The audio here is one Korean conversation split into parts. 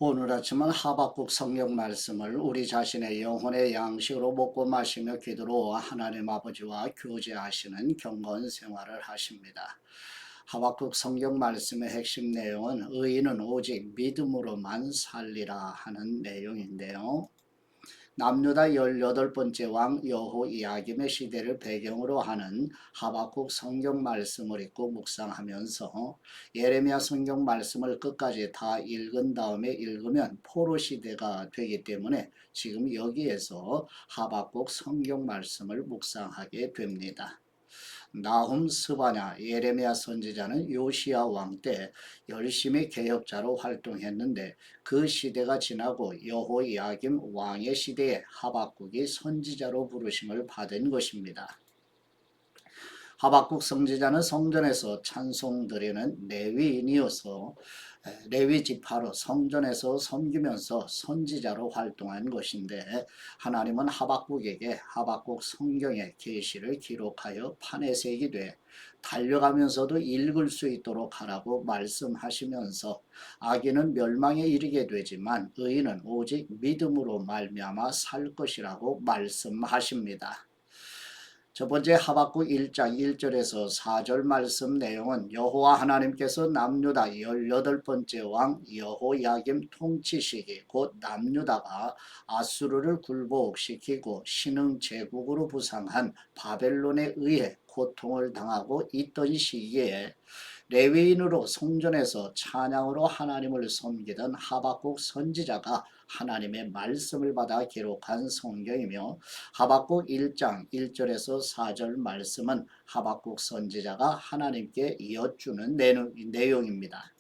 오늘 아침은 하박국 성경 말씀을 우리 자신의 영혼의 양식으로 먹고 마시며 기도로 하나님 아버지와 교제하시는 경건 생활을 하십니다. 하박국 성경 말씀의 핵심 내용은 의인은 오직 믿음으로만 살리라 하는 내용인데요. 남유다 18번째 왕 여호야김의 시대를 배경으로 하는 하박국 성경 말씀을 읽고 묵상하면서 예레미야 성경 말씀을 끝까지 다 읽은 다음에 읽으면 포로 시대가 되기 때문에 지금 여기에서 하박국 성경 말씀을 묵상하게 됩니다. 나훔 스바냐 예레미야 선지자는 요시야 왕 때 열심히 개혁자로 활동했는데 그 시대가 지나고 여호야김 왕의 시대에 하박국이 선지자로 부르심을 받은 것입니다. 하박국 선지자는 성전에서 찬송 드리는 레위인이어서 레위 지파로 성전에서 섬기면서 선지자로 활동한 것인데 하나님은 하박국에게 하박국 성경의 계시를 기록하여 판에 새기되 달려가면서도 읽을 수 있도록 하라고 말씀하시면서 악인은 멸망에 이르게 되지만 의인은 오직 믿음으로 말미암아 살 것이라고 말씀하십니다. 첫 번째 하박국 1장 1절에서 4절 말씀 내용은 여호와 하나님께서 남유다 18번째 왕 여호야김 통치 시기 곧 남유다가 아수르를 굴복시키고 신흥 제국으로 부상한 바벨론에 의해 고통을 당하고 있던 시기에 레위인으로 성전에서 찬양으로 하나님을 섬기던 하박국 선지자가 하나님의 말씀을 받아 기록한 성경이며 하박국 1장 1절에서 4절 말씀은 하박국 선지자가 하나님께 여쭈는 내용입니다.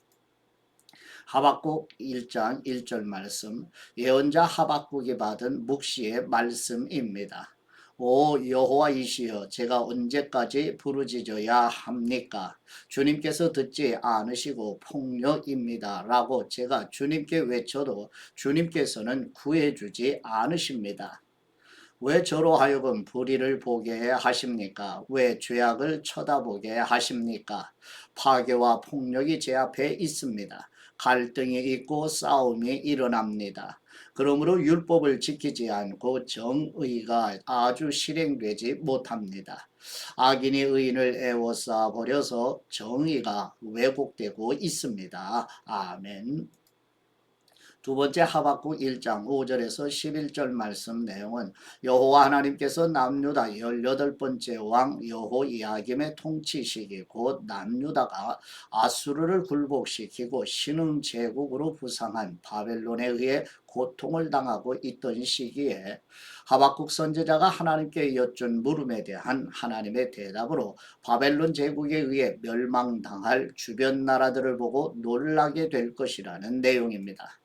하박국 1장 1절 말씀 예언자 하박국이 받은 묵시의 말씀입니다. 오 여호와이시여 제가 언제까지 부르짖어야 합니까? 주님께서 듣지 않으시고 폭력입니다 라고 제가 주님께 외쳐도 주님께서는 구해주지 않으십니다. 왜 저로 하여금 불의를 보게 하십니까? 왜 죄악을 쳐다보게 하십니까? 파괴와 폭력이 제 앞에 있습니다. 갈등이 있고 싸움이 일어납니다. 그러므로 율법을 지키지 않고 정의가 아주 실행되지 못합니다. 악인이 의인을 애워싸 버려서 정의가 왜곡되고 있습니다. 아멘. 두 번째 하박국 1장 5절에서 11절 말씀 내용은 여호와 하나님께서 남유다 18번째 왕 여호야김의 통치 시기 곧 남유다가 아수르를 굴복시키고 신흥 제국으로 부상한 바벨론에 의해 고통을 당하고 있던 시기에 하박국 선지자가 하나님께 여쭌 물음에 대한 하나님의 대답으로 바벨론 제국에 의해 멸망당할 주변 나라들을 보고 놀라게 될 것이라는 내용입니다.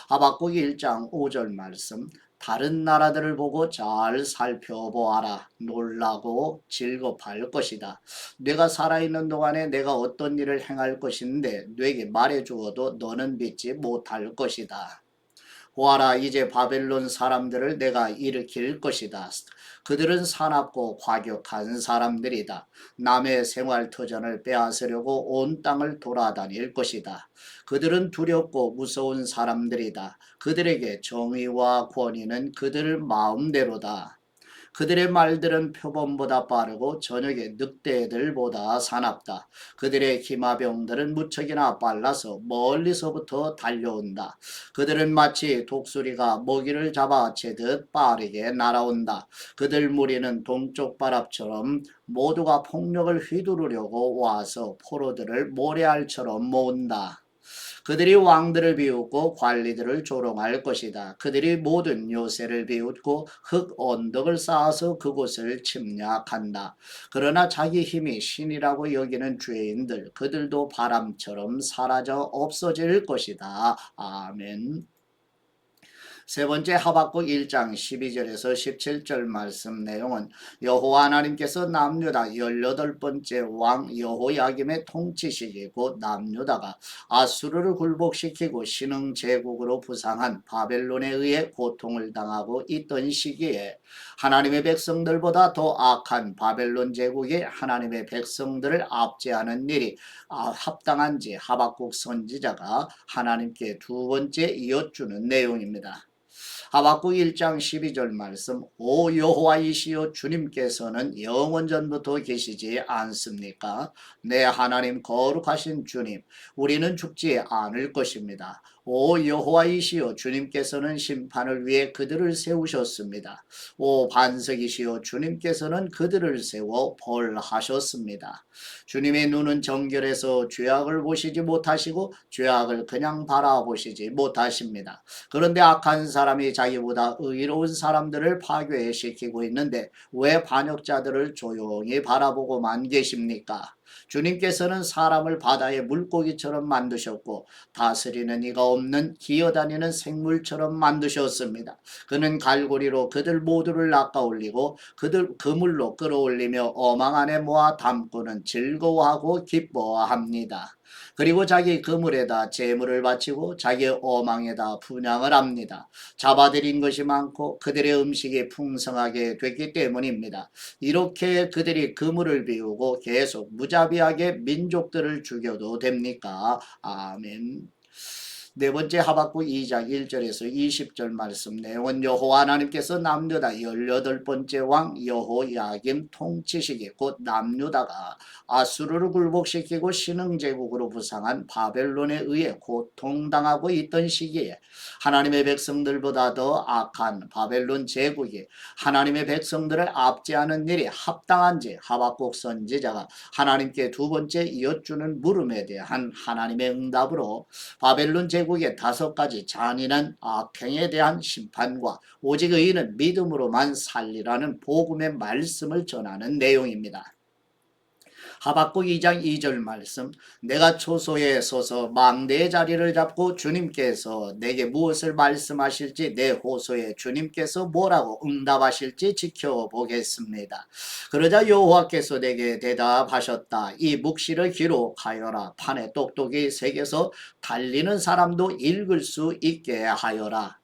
하박국 1장 5절 말씀 다른 나라들을 보고 잘 살펴보아라. 놀라고 즐겁할 것이다. 내가 살아있는 동안에 내가 어떤 일을 행할 것인데 내게 말해주어도 너는 믿지 못할 것이다. 보아라 이제 바벨론 사람들을 내가 일으킬 것이다. 그들은 사납고 과격한 사람들이다. 남의 생활터전을 빼앗으려고 온 땅을 돌아다닐 것이다. 그들은 두렵고 무서운 사람들이다. 그들에게 정의와 권위는 그들 마음대로다. 그들의 말들은 표범보다 빠르고 저녁의 늑대들보다 사납다. 그들의 기마병들은 무척이나 빨라서 멀리서부터 달려온다. 그들은 마치 독수리가 먹이를 잡아채듯 빠르게 날아온다. 그들 무리는 동쪽 바람처럼 모두가 폭력을 휘두르려고 와서 포로들을 모래알처럼 모은다. 그들이 왕들을 비웃고 관리들을 조롱할 것이다. 그들이 모든 요새를 비웃고 흙 언덕을 쌓아서 그곳을 침략한다. 그러나 자기 힘이 신이라고 여기는 죄인들 그들도 바람처럼 사라져 없어질 것이다. 아멘. 세 번째 하박국 1장 12절에서 17절 말씀 내용은 여호와 하나님께서 남유다 18번째 왕 여호야김의 통치 시기고 남유다가 아수르를 굴복시키고 신흥 제국으로 부상한 바벨론에 의해 고통을 당하고 있던 시기에 하나님의 백성들보다 더 악한 바벨론 제국이 하나님의 백성들을 압제하는 일이 합당한지 하박국 선지자가 하나님께 두 번째 이어주는 내용입니다. 하박국 1장 12절 말씀 오 여호와이시여 주님께서는 영원전부터 계시지 않습니까? 내 하나님 거룩하신 주님 우리는 죽지 않을 것입니다. 오 여호와이시여 주님께서는 심판을 위해 그들을 세우셨습니다. 오 반석이시여 주님께서는 그들을 세워 벌하셨습니다. 주님의 눈은 정결해서 죄악을 보시지 못하시고 죄악을 그냥 바라보시지 못하십니다. 그런데 악한 사람이 자기보다 의로운 사람들을 파괴시키고 있는데 왜 반역자들을 조용히 바라보고만 계십니까? 주님께서는 사람을 바다의 물고기처럼 만드셨고 다스리는 이가 없는 기어다니는 생물처럼 만드셨습니다. 그는 갈고리로 그들 모두를 낚아올리고 그들 그물로 끌어올리며 어망 안에 모아 담고는 즐거워하고 기뻐합니다. 그리고 자기 그물에다 재물을 바치고 자기 어망에다 분양을 합니다. 잡아들인 것이 많고 그들의 음식이 풍성하게 됐기 때문입니다. 이렇게 그들이 그물을 비우고 계속 무자비하게 민족들을 죽여도 됩니까? 아멘. 네 번째 하박국 2장 1절에서 20절 말씀 내용은 여호와 하나님께서 남유다 18번째 왕 여호야김 통치시기 곧 남유다가 아수르를 굴복시키고 신흥제국으로 부상한 바벨론에 의해 고통당하고 있던 시기에 하나님의 백성들보다 더 악한 바벨론 제국이 하나님의 백성들을 압제하는 일이 합당한지 하박국 선지자가 하나님께 두 번째 이어주는 물음에 대한 하나님의 응답으로 바벨론 제국의 5가지 잔인한 악행에 대한 심판과 오직 의인은 믿음으로만 살리라는 복음의 말씀을 전하는 내용입니다. 하박국 2장 2절 말씀 내가 초소에 서서 망대의 자리를 잡고 주님께서 내게 무엇을 말씀하실지 내 호소에 주님께서 뭐라고 응답하실지 지켜보겠습니다. 그러자 여호와께서 내게 대답하셨다. 이 묵시를 기록하여라. 판에 똑똑히 새겨서 달리는 사람도 읽을 수 있게 하여라.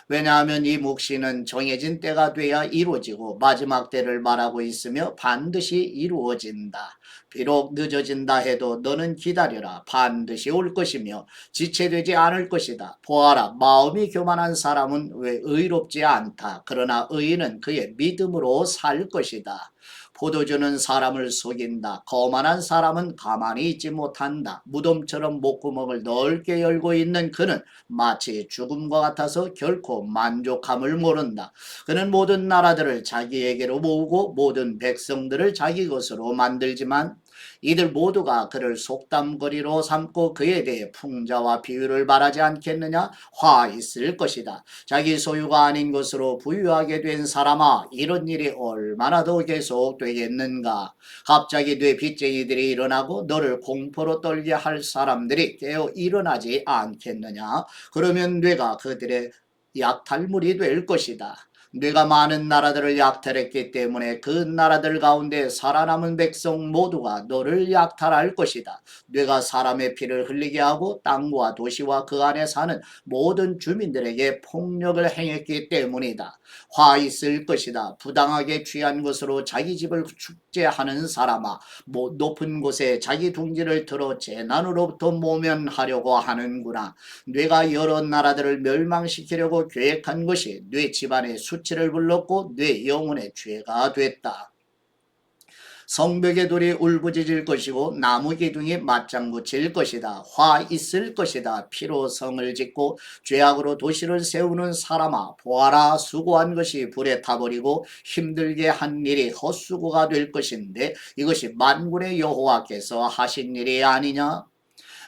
왜냐하면 이 묵시는 정해진 때가 돼야 이루어지고 마지막 때를 말하고 있으며 반드시 이루어진다. 비록 늦어진다 해도 너는 기다려라. 반드시 올 것이며 지체되지 않을 것이다. 보아라 마음이 교만한 사람은 왜 의롭지 않다. 그러나 의인은 그의 믿음으로 살 것이다. 포도주는 사람을 속인다. 거만한 사람은 가만히 있지 못한다. 무덤처럼 목구멍을 넓게 열고 있는 그는 마치 죽음과 같아서 결코 만족함을 모른다. 그는 모든 나라들을 자기에게로 모으고 모든 백성들을 자기 것으로 만들지만 이들 모두가 그를 속담거리로 삼고 그에 대해 풍자와 비유를 말하지 않겠느냐? 화 있을 것이다. 자기 소유가 아닌 것으로 부유하게 된 사람아 이런 일이 얼마나 더 계속되겠는가? 갑자기 뇌 빚쟁이들이 일어나고 너를 공포로 떨게 할 사람들이 깨어 일어나지 않겠느냐? 그러면 뇌가 그들의 약탈물이 될 것이다. 뇌가 많은 나라들을 약탈했기 때문에 그 나라들 가운데 살아남은 백성 모두가 너를 약탈할 것이다. 뇌가 사람의 피를 흘리게 하고 땅과 도시와 그 안에 사는 모든 주민들에게 폭력을 행했기 때문이다. 화 있을 것이다. 부당하게 취한 것으로 자기 집을 축제하는 사람아 높은 곳에 자기 둥지를 틀어 재난으로부터 모면하려고 하는구나. 뇌가 여러 나라들을 멸망시키려고 계획한 것이 뇌 집안의 수치를 불렀고 뇌 영혼의 죄가 됐다. 성벽의 돌이 울부짖을 것이고 나무 기둥이 맞장구 칠 것이다. 화 있을 것이다. 피로 성을 짓고 죄악으로 도시를 세우는 사람아 보아라 수고한 것이 불에 타버리고 힘들게 한 일이 헛수고가 될 것인데 이것이 만군의 여호와께서 하신 일이 아니냐?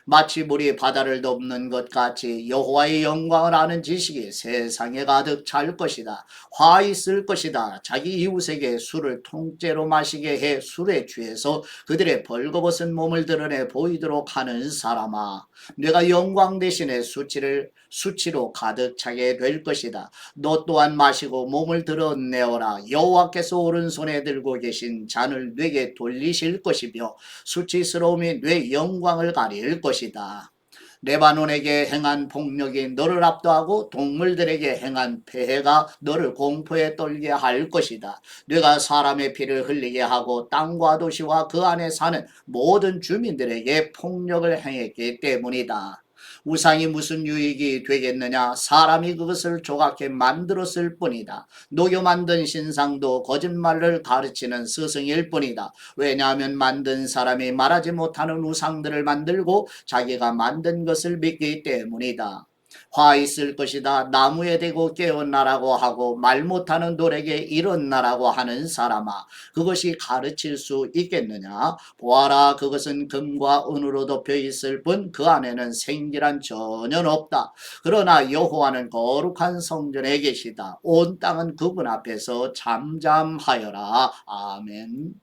마치 물이 바다를 덮는 것 같이 여호와의 영광을 아는 지식이 세상에 가득 찰 것이다. 화 있을 것이다. 자기 이웃에게 술을 통째로 마시게 해 술에 취해서 그들의 벌거벗은 몸을 드러내 보이도록 하는 사람아, 내가 영광 대신에 수치로 가득 차게 될 것이다. 너 또한 마시고 몸을 드러내어라. 여호와께서 오른손에 들고 계신 잔을 뇌게 돌리실 것이며 수치스러움이 뇌 영광을 가릴 것이다. 레바논에게 행한 폭력이 너를 압도하고 동물들에게 행한 폐해가 너를 공포에 떨게 할 것이다. 네가 사람의 피를 흘리게 하고 땅과 도시와 그 안에 사는 모든 주민들에게 폭력을 행했기 때문이다. 우상이 무슨 유익이 되겠느냐? 사람이 그것을 조각해 만들었을 뿐이다. 녹여 만든 신상도 거짓말을 가르치는 스승일 뿐이다. 왜냐하면 만든 사람이 말하지 못하는 우상들을 만들고 자기가 만든 것을 믿기 때문이다. 화 있을 것이다. 나무에 대고 깨어나라고 하고 말 못하는 돌에게 일어나라고 하는 사람아, 그것이 가르칠 수 있겠느냐? 보아라, 그것은 금과 은으로 덮여 있을 뿐 그 안에는 생기란 전혀 없다. 그러나 여호와는 거룩한 성전에 계시다. 온 땅은 그분 앞에서 잠잠하여라. 아멘.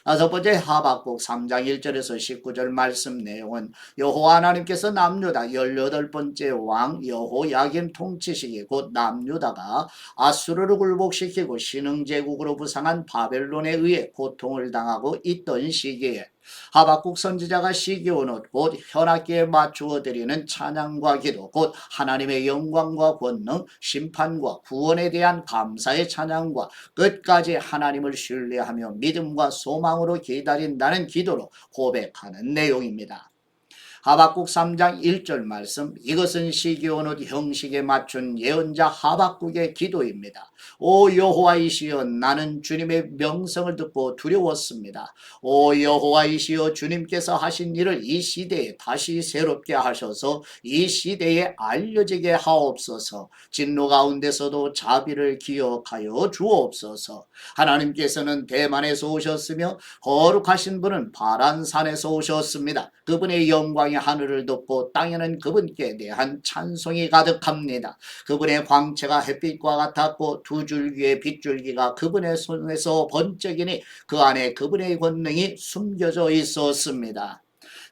다섯 번째, 하박국 3장 1절에서 19절 말씀 내용은 여호와 하나님께서 남유다 18번째 왕 여호야김 통치시기 곧 남유다가 아수르를 굴복시키고 신흥제국으로 부상한 바벨론에 의해 고통을 당하고 있던 시기에 하박국 선지자가 시기온옷 곧 현악기에 맞추어 드리는 찬양과 기도 곧 하나님의 영광과 권능, 심판과 구원에 대한 감사의 찬양과 끝까지 하나님을 신뢰하며 믿음과 소망으로 기다린다는 기도로 고백하는 내용입니다. 하박국 3장 1절 말씀, 이것은 시기온옷 형식에 맞춘 예언자 하박국의 기도입니다. 오 여호와이시여, 나는 주님의 명성을 듣고 두려웠습니다. 오 여호와이시여, 주님께서 하신 일을 이 시대에 다시 새롭게 하셔서 이 시대에 알려지게 하옵소서. 진노 가운데서도 자비를 기억하여 주옵소서. 하나님께서는 대만에서 오셨으며 거룩하신 분은 바란산에서 오셨습니다. 그분의 영광이 하늘을 덮고 땅에는 그분께 대한 찬송이 가득합니다. 그분의 광채가 햇빛과 같았고 두 줄기의 빗줄기가 그분의 손에서 번쩍이니 그 안에 그분의 권능이 숨겨져 있었습니다.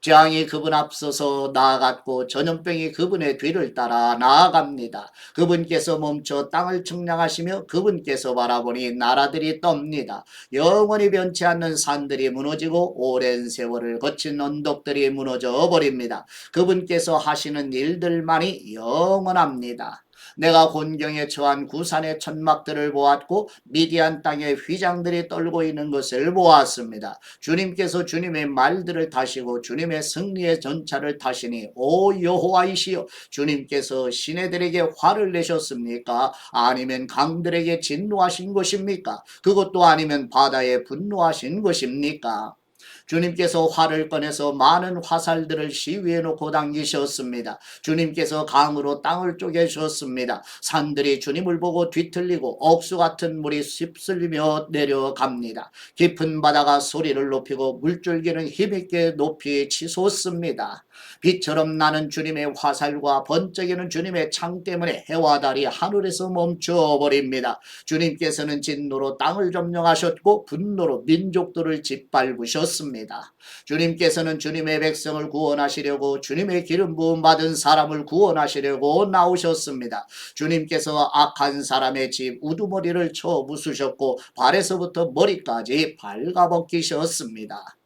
재앙이 그분 앞서서 나아갔고 전염병이 그분의 뒤를 따라 나아갑니다. 그분께서 멈춰 땅을 측량하시며 그분께서 바라보니 나라들이 떱니다. 영원히 변치 않는 산들이 무너지고 오랜 세월을 거친 언덕들이 무너져 버립니다. 그분께서 하시는 일들만이 영원합니다. 내가 곤경에 처한 구산의 천막들을 보았고 미디안 땅의 휘장들이 떨고 있는 것을 보았습니다. 주님께서 주님의 말들을 타시고 주님의 승리의 전차를 타시니 오 여호와이시여, 주님께서 시내들에게 화를 내셨습니까? 아니면 강들에게 진노하신 것입니까? 그것도 아니면 바다에 분노하신 것입니까? 주님께서 활을 꺼내서 많은 화살들을 시위해 놓고 당기셨습니다. 주님께서 강으로 땅을 쪼개셨습니다. 산들이 주님을 보고 뒤틀리고 억수 같은 물이 휩쓸리며 내려갑니다. 깊은 바다가 소리를 높이고 물줄기는 힘있게 높이 치솟습니다. 빛처럼 나는 주님의 화살과 번쩍이는 주님의 창 때문에 해와 달이 하늘에서 멈춰버립니다. 주님께서는 진노로 땅을 점령하셨고 분노로 민족들을 짓밟으셨습니다. 주님께서는 주님의 백성을 구원하시려고 주님의 기름 부음 받은 사람을 구원하시려고 나오셨습니다. 주님께서 악한 사람의 집 우두머리를 쳐 부수셨고 발에서부터 머리까지 발가벗기셨습니다.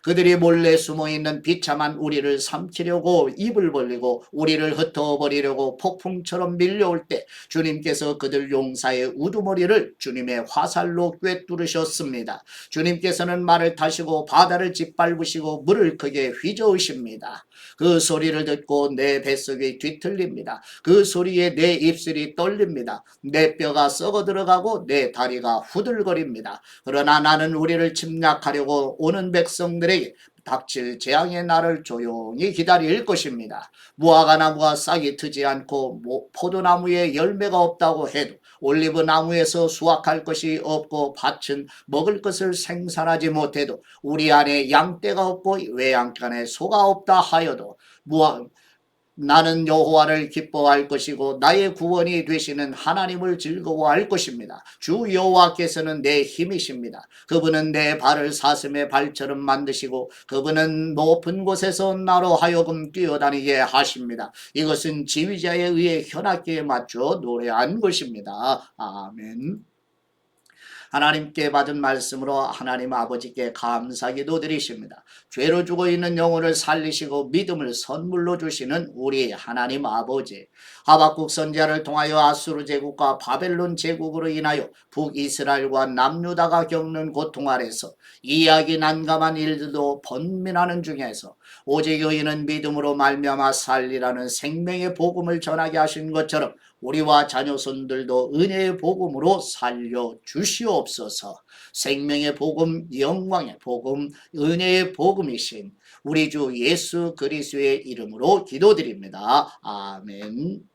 그들이 몰래 숨어있는 비참한 우리를 삼키려고 입을 벌리고 우리를 흩어버리려고 폭풍처럼 밀려올 때 주님께서 그들 용사의 우두머리를 주님의 화살로 꿰뚫으셨습니다. 주님께서는 말을 타시고 바다를 짓밟으시고 물을 크게 휘저으십니다. 그 소리를 듣고 내 뱃속이 뒤틀립니다. 그 소리에 내 입술이 떨립니다. 내 뼈가 썩어 들어가고 내 다리가 후들거립니다. 그러나 나는 우리를 침략하려고 오는 백성들에게 닥칠 재앙의 날을 조용히 기다릴 것입니다. 무화과 나무가 싹이 트지 않고 포도나무에 열매가 없다고 해도 올리브 나무에서 수확할 것이 없고 밭은 먹을 것을 생산하지 못해도 우리 안에 양떼가 없고 외양간에 소가 없다 하여도 나는 여호와를 기뻐할 것이고 나의 구원이 되시는 하나님을 즐거워할 것입니다. 주 여호와께서는 내 힘이십니다. 그분은 내 발을 사슴의 발처럼 만드시고 그분은 높은 곳에서 나로 하여금 뛰어다니게 하십니다. 이것은 지휘자에 의해 현악기에 맞춰 노래한 것입니다. 아멘. 하나님께 받은 말씀으로 하나님 아버지께 감사기도 드리십니다. 죄로 죽어 있는 영혼을 살리시고 믿음을 선물로 주시는 우리 하나님 아버지, 하박국 선지자를 통하여 아수르 제국과 바벨론 제국으로 인하여 북이스라엘과 남유다가 겪는 고통 아래서 이야기 난감한 일들도 번민하는 중에서 오직 너희는 믿음으로 말미암아 살리라는 생명의 복음을 전하게 하신 것처럼 우리와 자녀손들도 은혜의 복음으로 살려 주시옵소서. 생명의 복음, 영광의 복음, 은혜의 복음이신 우리 주 예수 그리스도의 이름으로 기도드립니다. 아멘.